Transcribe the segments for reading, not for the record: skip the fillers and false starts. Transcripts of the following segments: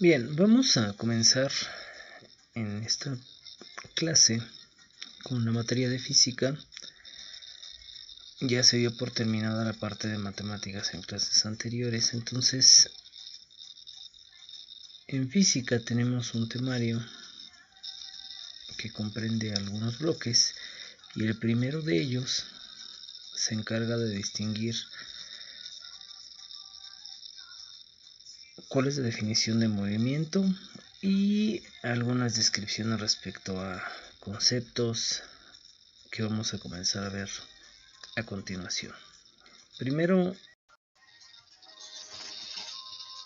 Bien, vamos a comenzar en esta clase con una materia de física. Ya se dio por terminada la parte de matemáticas en clases anteriores, entonces en física tenemos un temario que comprende algunos bloques y el primero de ellos se encarga de distinguir cuál es la definición de movimiento y algunas descripciones respecto a conceptos que vamos a comenzar a ver a continuación. Primero,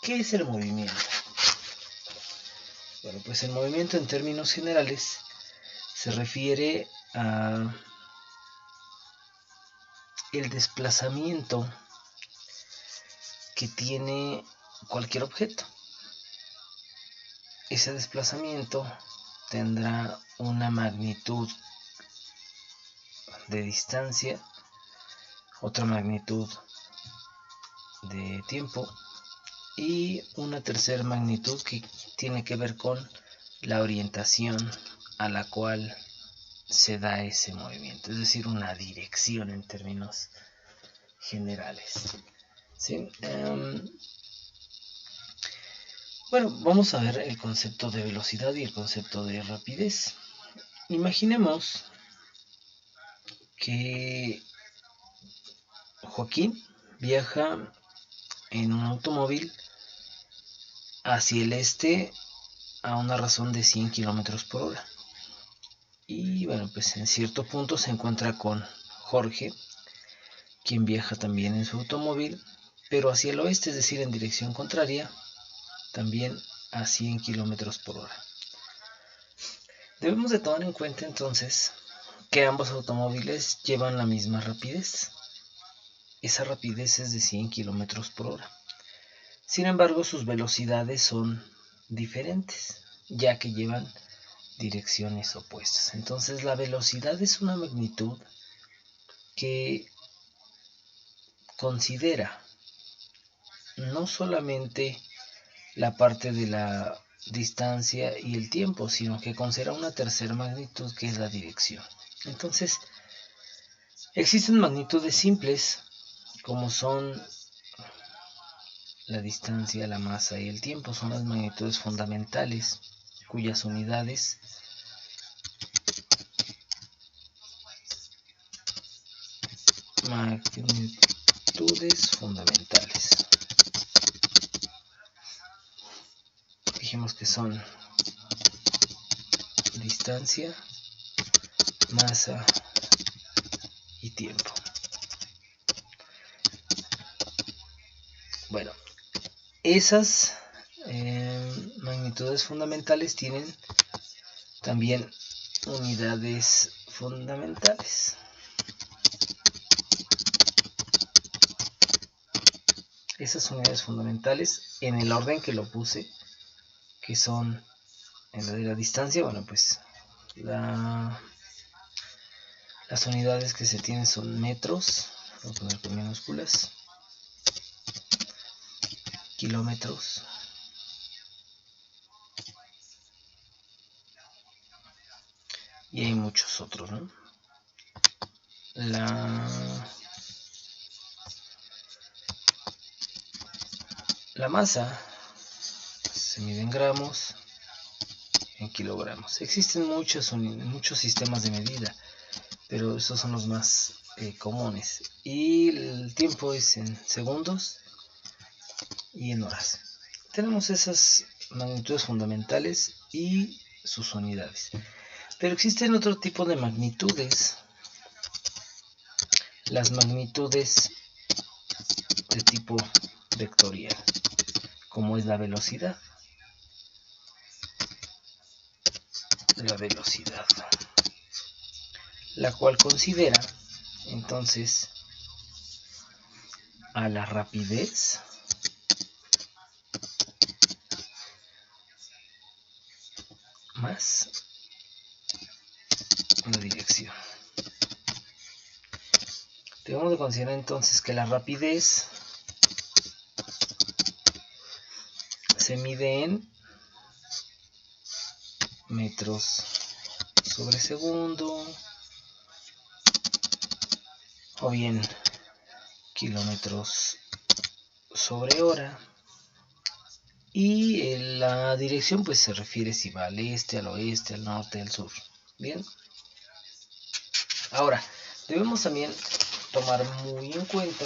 ¿qué es el movimiento? Bueno, pues el movimiento en términos generales se refiere a el desplazamiento que tiene cualquier objeto. Ese desplazamiento tendrá una magnitud de distancia, otra magnitud de tiempo y una tercera magnitud que tiene que ver con la orientación a la cual se da ese movimiento, es decir, una dirección en términos generales. ¿Sí? Bueno, vamos a ver el concepto de velocidad y el concepto de rapidez. Imaginemos que Joaquín viaja en un automóvil hacia el este a una razón de 100 km por hora. Y bueno, pues en cierto punto se encuentra con Jorge, quien viaja también en su automóvil, pero hacia el oeste, es decir, en dirección contraria, también a 100 km por hora. Debemos de tomar en cuenta entonces que ambos automóviles llevan la misma rapidez. Esa rapidez es de 100 km por hora. Sin embargo, sus velocidades son diferentes, ya que llevan direcciones opuestas. Entonces, la velocidad es una magnitud que considera no solamente la parte de la distancia y el tiempo, sino que considera una tercera magnitud que es la dirección. Entonces, existen magnitudes simples como son la distancia, la masa y el tiempo, son las magnitudes fundamentales cuyas unidades fundamentales. Dijimos que son distancia, masa y tiempo. Bueno, esas magnitudes fundamentales tienen también unidades fundamentales. Esas unidades fundamentales, en el orden que lo puse, que son en la de la distancia, bueno, pues las unidades que se tienen son metros, voy a poner con minúsculas, kilómetros, y hay muchos otros, ¿no? La masa se mide en gramos, en kilogramos. Existen muchos sistemas de medida, pero esos son los más comunes. Y el tiempo es en segundos y en horas. Tenemos esas magnitudes fundamentales y sus unidades. Pero existen otro tipo de magnitudes. Las magnitudes de tipo vectorial, como es la velocidad. La cual considera entonces a la rapidez más la dirección. Debemos de considerar entonces que la rapidez se mide en metros sobre segundo, o bien kilómetros sobre hora. Y la dirección pues se refiere si va al este, al oeste, al norte, al sur. Bien. Ahora, debemos también tomar muy en cuenta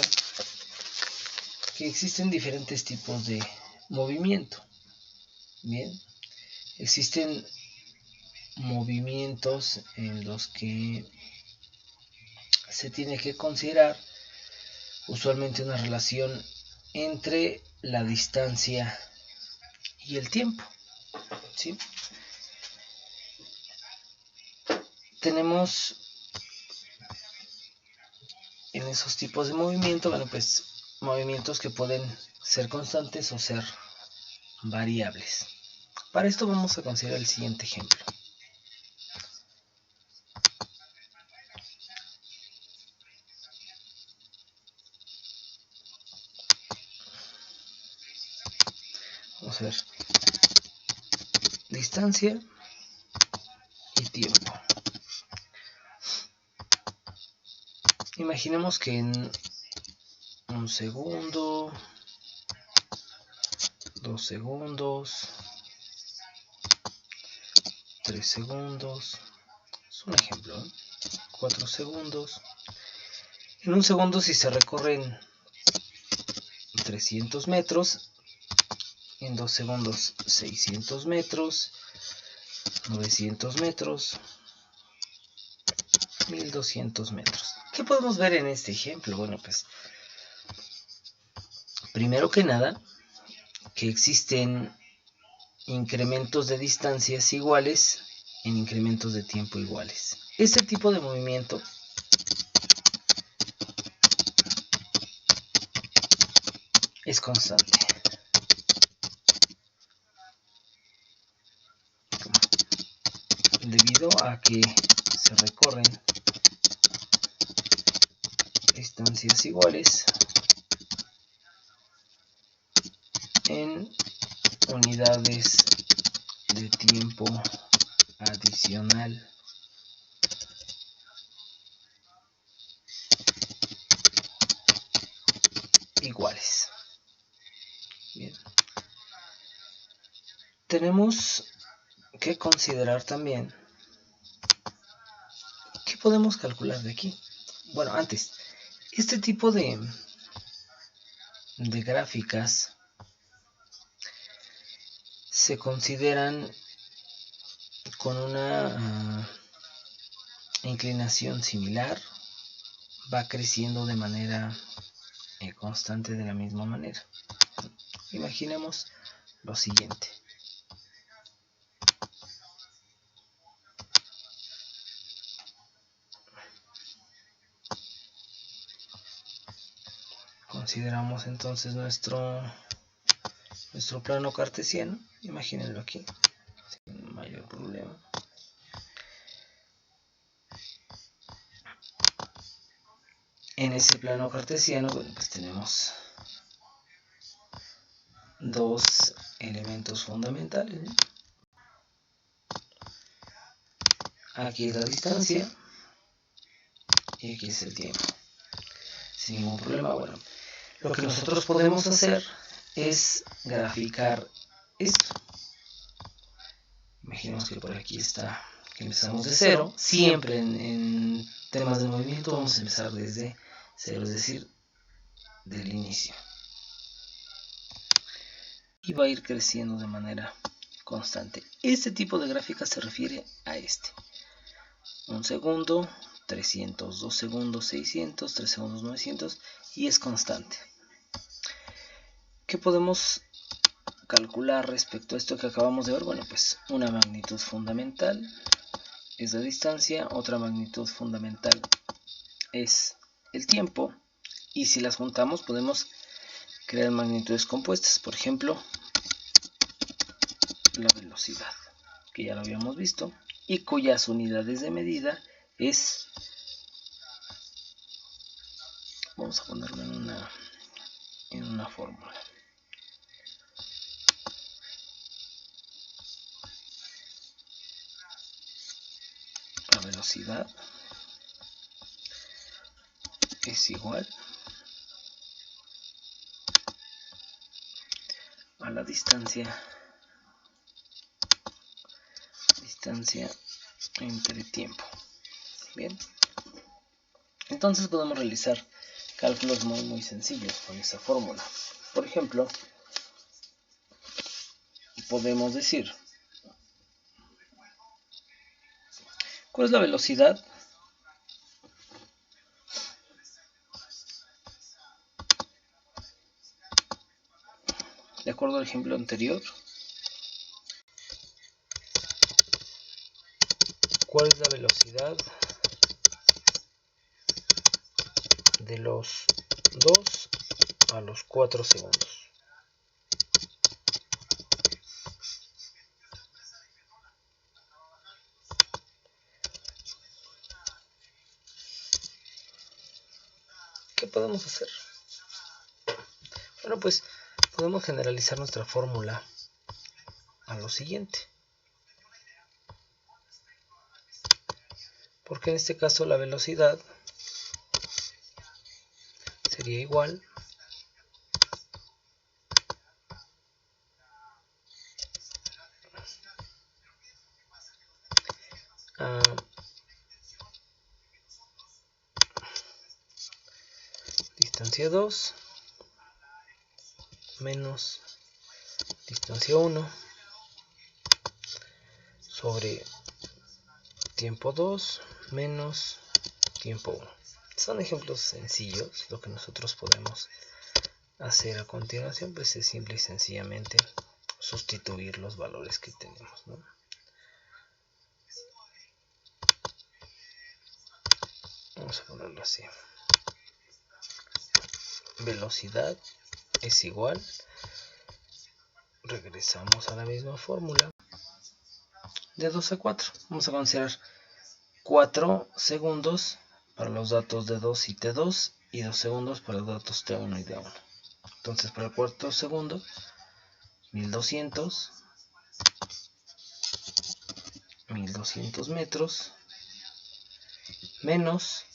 que existen diferentes tipos de movimiento. Bien. Existen movimientos en los que se tiene que considerar usualmente una relación entre la distancia y el tiempo, ¿sí? Tenemos en esos tipos de movimiento, bueno, pues movimientos que pueden ser constantes o ser variables. Para esto vamos a considerar el siguiente ejemplo. Vamos a ver distancia y tiempo. Imaginemos que en un segundo, 2 segundos, 3 segundos, es un ejemplo, 4 segundos. En un segundo, si se recorren 300 metros, en 2 segundos 600 metros, 900 metros, 1200 metros. ¿Qué podemos ver en este ejemplo? Bueno, pues primero que nada, que existen incrementos de distancias iguales en incrementos de tiempo iguales. Este tipo de movimiento es constante. Debido a que se recorren distancias iguales en unidades de tiempo adicional iguales. Bien. Tenemos que considerar también qué podemos calcular de aquí. Bueno, antes, este tipo de gráficas se consideran con una inclinación similar, va creciendo de manera constante de la misma manera. Imaginemos lo siguiente. Consideramos entonces nuestro plano cartesiano. Imagínenlo aquí, sin mayor problema. En ese plano cartesiano, bueno, pues tenemos dos elementos fundamentales. Aquí es la distancia y aquí es el tiempo. Sin ningún problema. Bueno, lo que nosotros podemos hacer es graficar esto. Imaginemos que por aquí está, que empezamos de cero. Siempre en temas de movimiento vamos a empezar desde cero, es decir, del inicio. Y va a ir creciendo de manera constante. Este tipo de gráfica se refiere a este. Un segundo, 300, 2 segundos, 600, 3 segundos, 900, y es constante. ¿Qué podemos calcular respecto a esto que acabamos de ver? Bueno, pues una magnitud fundamental es la distancia, otra magnitud fundamental es el tiempo, y si las juntamos podemos crear magnitudes compuestas. Por ejemplo, la velocidad, que ya lo habíamos visto, y cuyas unidades de medida es, vamos a ponerlo en una fórmula. velocidad es igual a la distancia entre tiempo. Bien, entonces podemos realizar cálculos muy sencillos con esa fórmula. Por ejemplo, podemos decir, ¿cuál es la velocidad de acuerdo al ejemplo anterior? ¿Cuál es la velocidad de los 2 a los 4 segundos? ¿Qué podemos hacer? Bueno, pues podemos generalizar nuestra fórmula a lo siguiente. Porque en este caso la velocidad sería igual a distancia 2 menos distancia 1 sobre tiempo 2 menos tiempo 1. Son ejemplos sencillos. Lo que nosotros podemos hacer a continuación pues es simple y sencillamente sustituir los valores que tenemos, ¿no? Vamos a ponerlo así. Velocidad es igual, regresamos a la misma fórmula, de 2 a 4. Vamos a considerar 4 segundos para los datos D2 y T2 y 2 segundos para los datos T1 y D1. Entonces para el cuarto segundo, 1200 metros menos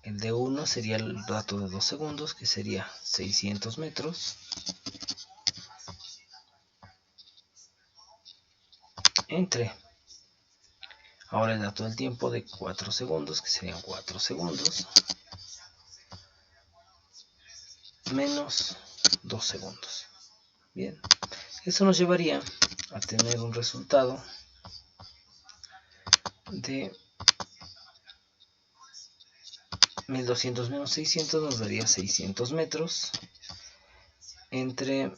el D1 sería el dato de 2 segundos, que sería 600 metros, entre ahora el dato del tiempo de 4 segundos, que serían 4 segundos, menos 2 segundos. Bien, eso nos llevaría a tener un resultado de 1200 menos 600 nos daría 600 metros entre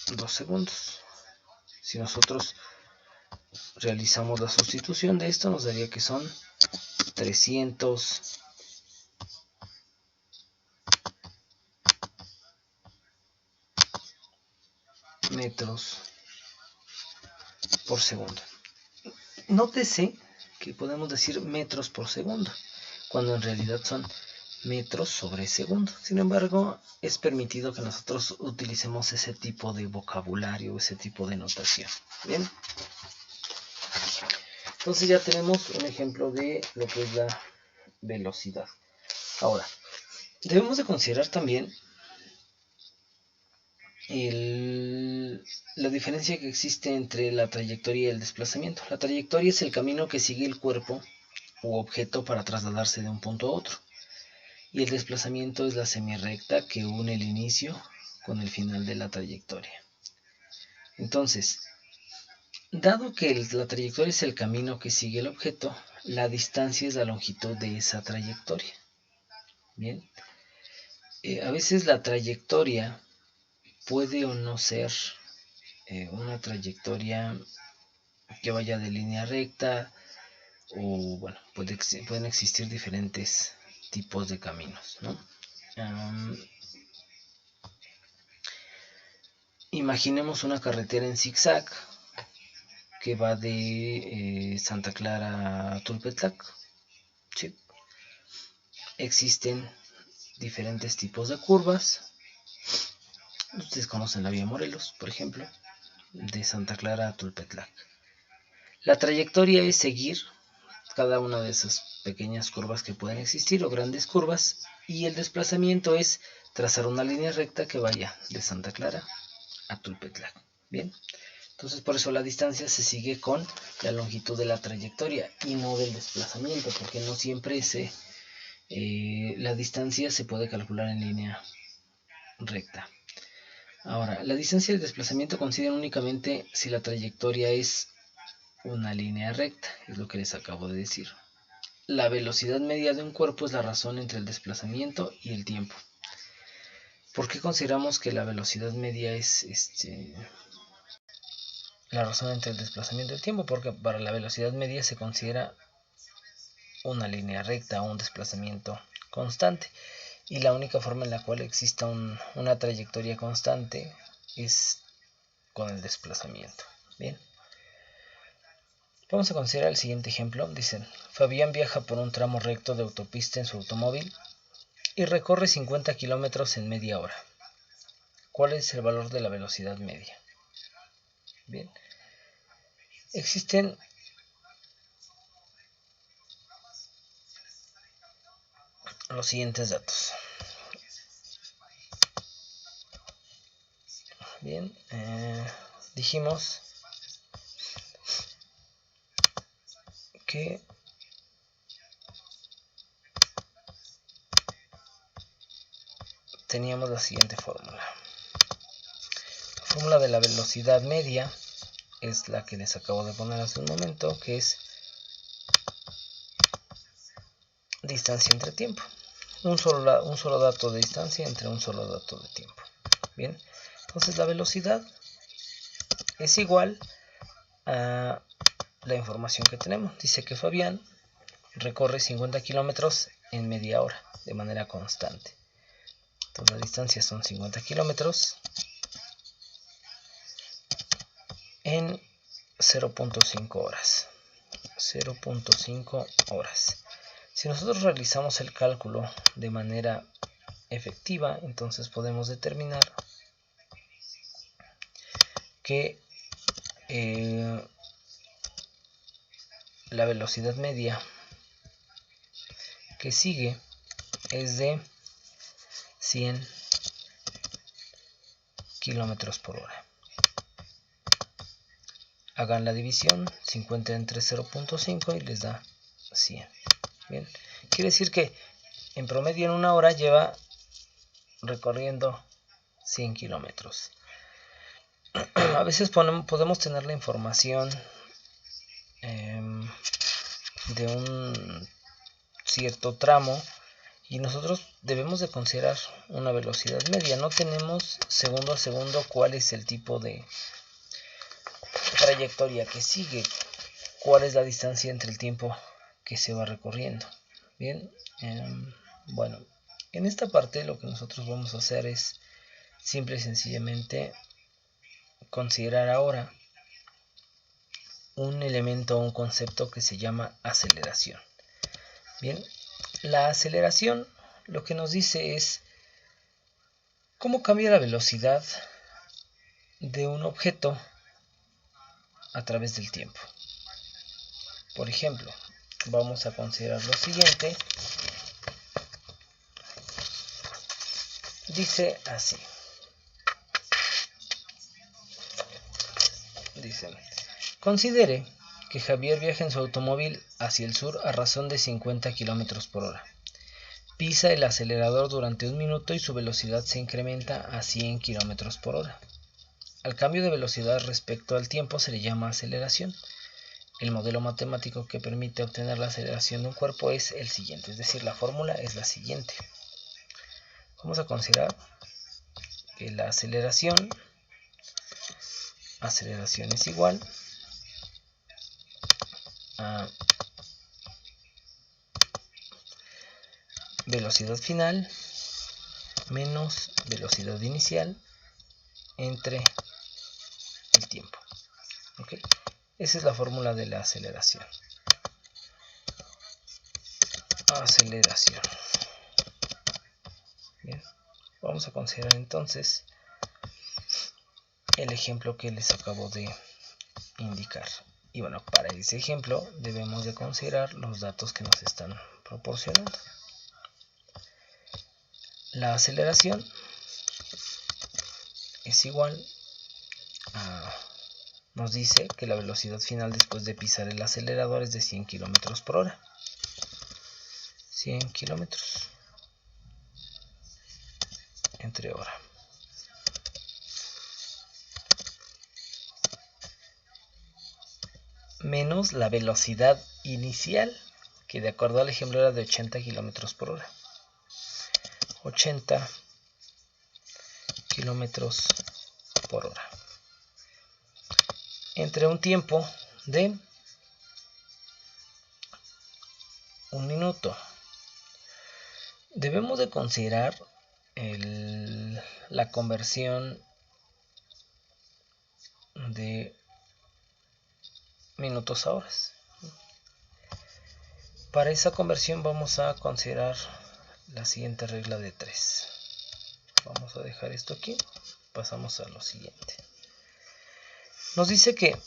2 segundos. Si nosotros realizamos la sustitución de esto, nos daría que son 300 metros por segundo. Nótese que podemos decir metros por segundo, cuando en realidad son metros sobre segundo. Sin embargo, es permitido que nosotros utilicemos ese tipo de vocabulario, ese tipo de notación. Bien. Entonces ya tenemos un ejemplo de lo que es la velocidad. Ahora, debemos de considerar también la diferencia que existe entre la trayectoria y el desplazamiento. La trayectoria es el camino que sigue el cuerpo u objeto para trasladarse de un punto a otro. Y el desplazamiento es la semirrecta que une el inicio con el final de la trayectoria. Entonces, dado que la trayectoria es el camino que sigue el objeto, la distancia es la longitud de esa trayectoria. Bien. A veces la trayectoria puede o no ser una trayectoria que vaya de línea recta, o bueno, pueden existir diferentes tipos de caminos, ¿no? Imaginemos una carretera en zigzag que va de Santa Clara a Tulpetlac. ¿Sí? Existen diferentes tipos de curvas. Ustedes conocen la vía Morelos, por ejemplo, de Santa Clara a Tulpetlac. La trayectoria es seguir cada una de esas pequeñas curvas que pueden existir o grandes curvas, y el desplazamiento es trazar una línea recta que vaya de Santa Clara a Tulpetlac. Bien, entonces por eso la distancia se sigue con la longitud de la trayectoria y no del desplazamiento, porque no siempre la distancia se puede calcular en línea recta. Ahora, la distancia del desplazamiento considera únicamente si la trayectoria es una línea recta, es lo que les acabo de decir. La velocidad media de un cuerpo es la razón entre el desplazamiento y el tiempo. ¿Por qué consideramos que la velocidad media es la razón entre el desplazamiento y el tiempo? Porque para la velocidad media se considera una línea recta o un desplazamiento constante, y la única forma en la cual exista una trayectoria constante es con el desplazamiento. Bien, vamos a considerar el siguiente ejemplo. Dicen: Fabián viaja por un tramo recto de autopista en su automóvil y recorre 50 kilómetros en media hora. ¿Cuál es el valor de la velocidad media? Bien, existen los siguientes datos. Bien, dijimos que teníamos la siguiente fórmula. La fórmula de la velocidad media es la que les acabo de poner hace un momento, que es distancia entre tiempo. Un solo dato de distancia entre un solo dato de tiempo. Bien, entonces la velocidad es igual a la información que tenemos. Dice que Fabián recorre 50 kilómetros en media hora de manera constante. Entonces la distancia son 50 kilómetros en 0.5 horas. 0.5 horas. Si nosotros realizamos el cálculo de manera efectiva, entonces podemos determinar que la velocidad media que sigue es de 100 kilómetros por hora. Hagan la división, 50 entre 0.5 y les da 100. Bien, quiere decir que en promedio en una hora lleva recorriendo 100 kilómetros. A veces podemos tener la información de un cierto tramo y nosotros debemos de considerar una velocidad media. No tenemos segundo a segundo cuál es el tipo de trayectoria que sigue, cuál es la distancia entre el tiempo que se va recorriendo. Bien, bueno, en esta parte lo que nosotros vamos a hacer es simple y sencillamente considerar ahora un elemento o un concepto que se llama aceleración. Bien, la aceleración lo que nos dice es cómo cambia la velocidad de un objeto a través del tiempo. Por ejemplo, vamos a considerar lo siguiente. Dice así. Dicen: considere que Javier viaja en su automóvil hacia el sur a razón de 50 km por hora. Pisa el acelerador durante un minuto y su velocidad se incrementa a 100 km por hora. Al cambio de velocidad respecto al tiempo se le llama aceleración. El modelo matemático que permite obtener la aceleración de un cuerpo es el siguiente, es decir, la fórmula es la siguiente. Vamos a considerar que la aceleración es igual a velocidad final menos velocidad inicial entre el tiempo. ¿Okay? Esa es la fórmula de la aceleración. Bien, vamos a considerar entonces el ejemplo que les acabo de indicar. Y bueno, para ese ejemplo debemos de considerar los datos que nos están proporcionando. La aceleración es igual a... Nos dice que la velocidad final después de pisar el acelerador es de 100 km por hora. 100 km entre hora. Menos la velocidad inicial, que de acuerdo al ejemplo era de 80 km por hora. 80 km por hora. Entre un tiempo de 1 minuto. Debemos de considerar la conversión de minutos a horas. Para esa conversión vamos a considerar la siguiente regla de 3. Vamos a dejar esto aquí. Pasamos a lo siguiente. Nos dice que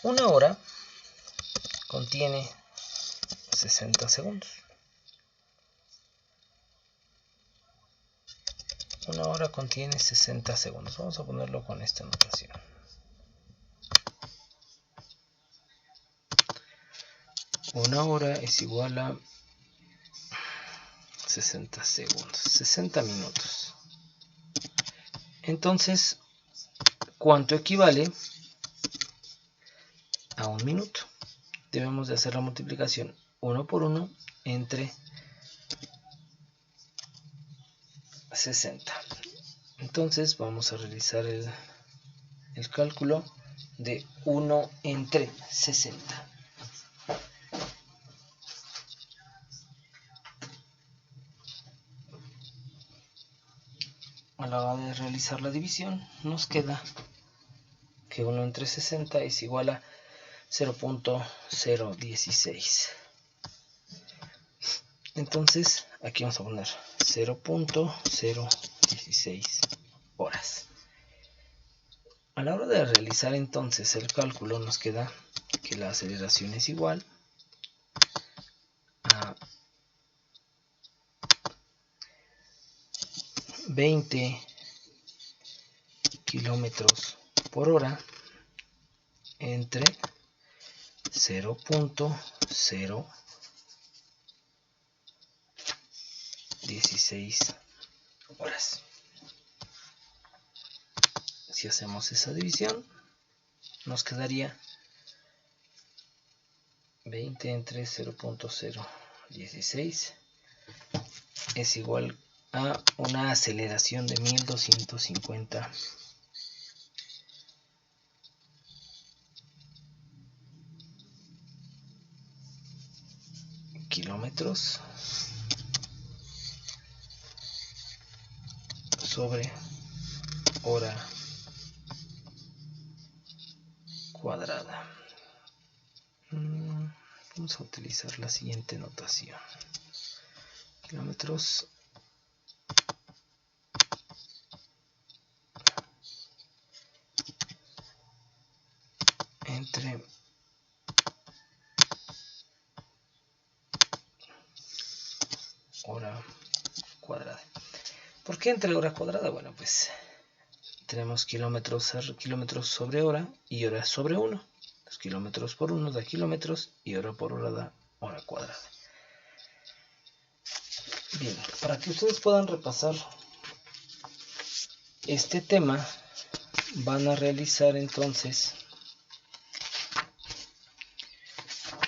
una hora contiene 60 segundos. Una hora contiene 60 segundos. Vamos a ponerlo con esta notación. Una hora es igual a 60 segundos, 60 minutos. Entonces, ¿cuánto equivale a 1 minuto? Debemos de hacer la multiplicación 1 por 1 entre 60. Entonces vamos a realizar el cálculo de 1 entre 60. A la hora de realizar la división nos queda que 1 entre 60 es igual a 0.016. Entonces aquí vamos a poner 0.016 horas. A la hora de realizar entonces el cálculo nos queda que la aceleración es igual a 20 kilómetros por hora entre 0.016 horas. Si hacemos esa división, nos quedaría 20 entre 0.016 es igual a una aceleración de 1250 kilómetros sobre hora cuadrada. Vamos a utilizar la siguiente notación. Kilómetros entre hora cuadrada. ¿Por qué entre hora cuadrada? Bueno, pues tenemos kilómetros sobre hora y hora sobre 1. Los kilómetros por 1 da kilómetros y hora por hora da hora cuadrada. Bien, para que ustedes puedan repasar este tema, van a realizar entonces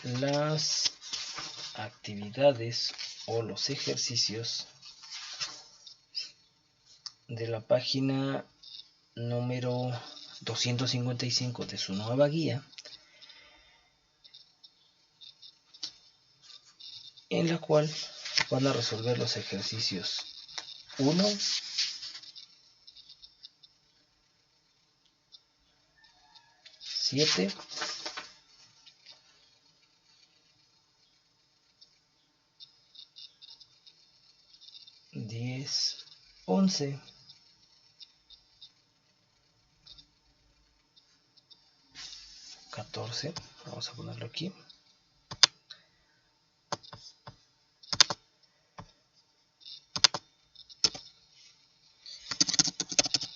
las actividades o los ejercicios de la página número 255 de su nueva guía, en la cual van a resolver los ejercicios 1, 7, 10, 11 11, 14, vamos a ponerlo aquí.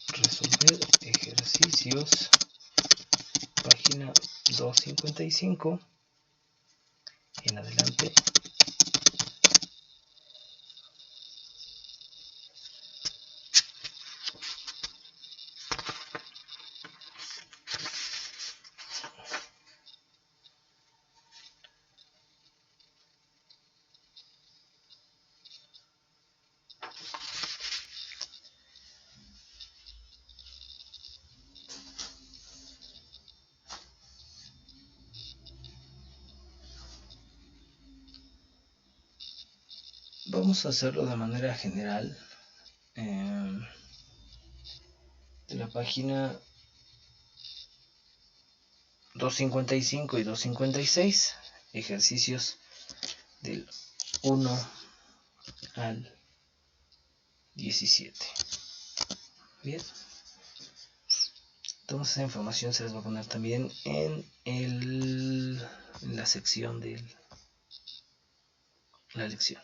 Resolver ejercicios, página 255 en adelante. Vamos a hacerlo de manera general. De la página 255 y 256, ejercicios del 1 al 17. Bien, entonces esa información se les va a poner también en la sección de la lección.